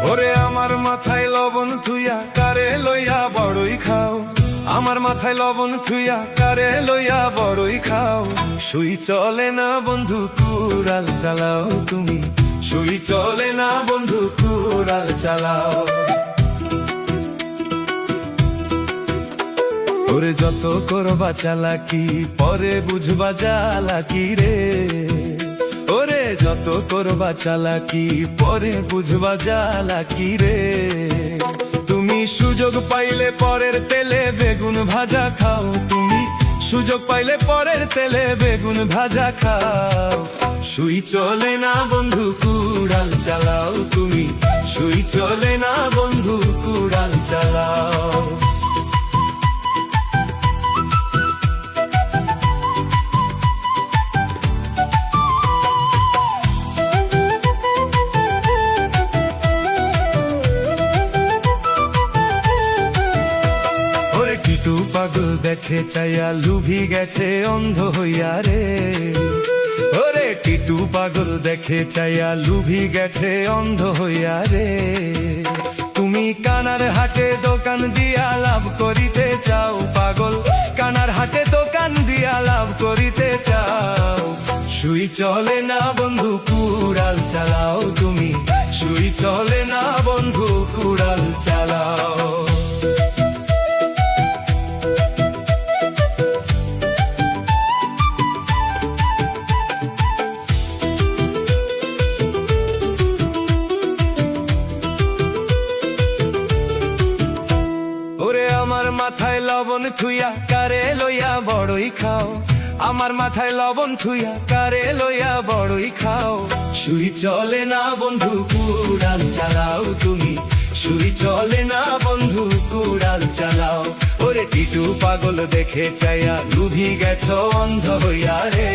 ওরে আমার মাথায় লবণ থুইয়া কারে লইয়া বড়ই খাও, আমার মাথায় লবণ থুইয়া কারে লইয়া বড়ই খাও। সুই চলে না বন্ধু কুড়াল চালাও তুমি, সুই চলে না বন্ধু কুড়াল চালাও। ওরে যত করবা চালাকি পরে বুঝবা জ্বালাকি রে, ওরে যত করবা চালাকি পরে বুঝবা জ্বালাকি রে। তুমি সুযোগ পাইলে পরের তেলে বেগুন ভাজা খাও, তুমি সুযোগ পাইলে পরের তেলে বেগুন ভাজা খাও। সুই চলে না বন্ধু কুড়াল চালাও তুমি, সুই চলে না বন্ধু কুড়াল চালাও। টিটু পাগল দেখে চাইয়া লুভি গেছে অন্ধ হইয়া রে, ওরে টিটু পাগল দেখে চাইয়া লুভি গেছে অন্ধ হইয়া রে। তুমি কানার হাটে দোকান দিয়া লাভ করিতে চাও পাগল, কানার হাটে দোকান দিয়া লাভ করিতে চাও। সুই চলে না বন্ধু কুড়াল চালাও তুমি, সুই চলে না বন্ধু কুড়াল চালাও। আমার মাথায় লবণ থুইয়া কারে লইয়া বড়ই খাও, আমার মাথায় লবণ থুইয়া কারে লইয়া বড়ই খাও। সুই চলে না বন্ধু কুড়াল চালাও তুমি, সুই চলে না বন্ধু কুড়াল চালাও। ওরে টিটু পাগল দেখে চাইয়া লুভি গেছো অন্ধ হইয়া রে,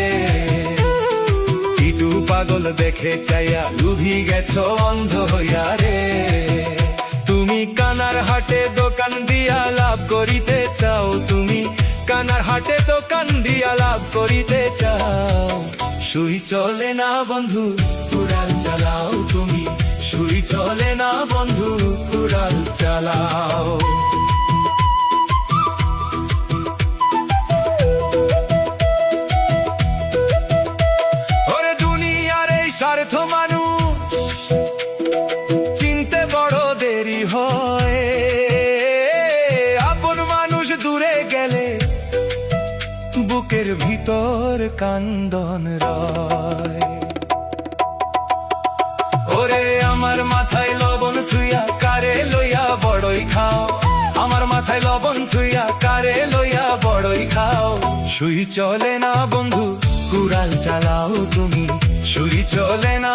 টিটু পাগল দেখে চাইয়া লুভি গেছো অন্ধ হইয়া রে। তুমি কানার হাটে দোকান দিয়া লাভ করিতে চাও, তুমি কানার হাটে দোকান দিয়া লাভ করিতে চাও। সুই চলে না বন্ধু কুড়াল চালাও তুমি, সুই চলে না বন্ধু কুড়াল চালাও। ওরে দুনিয়ার এই স্বার্থ মানুষ চিনতে বড় দেরি হয়, আপন মানুষ দূরে গেলে বুকের ভিতর কান্দন রয়। ওরে আমার মাথায় লবণ থুইয়া কারে লইয়া বড়ই খাও, আমার মাথায় লবণ থুইয়া কারে লইয়া বড়ই খাও। সুই চলে না বন্ধু কুড়াল চালাও তুমি, সুই চলে না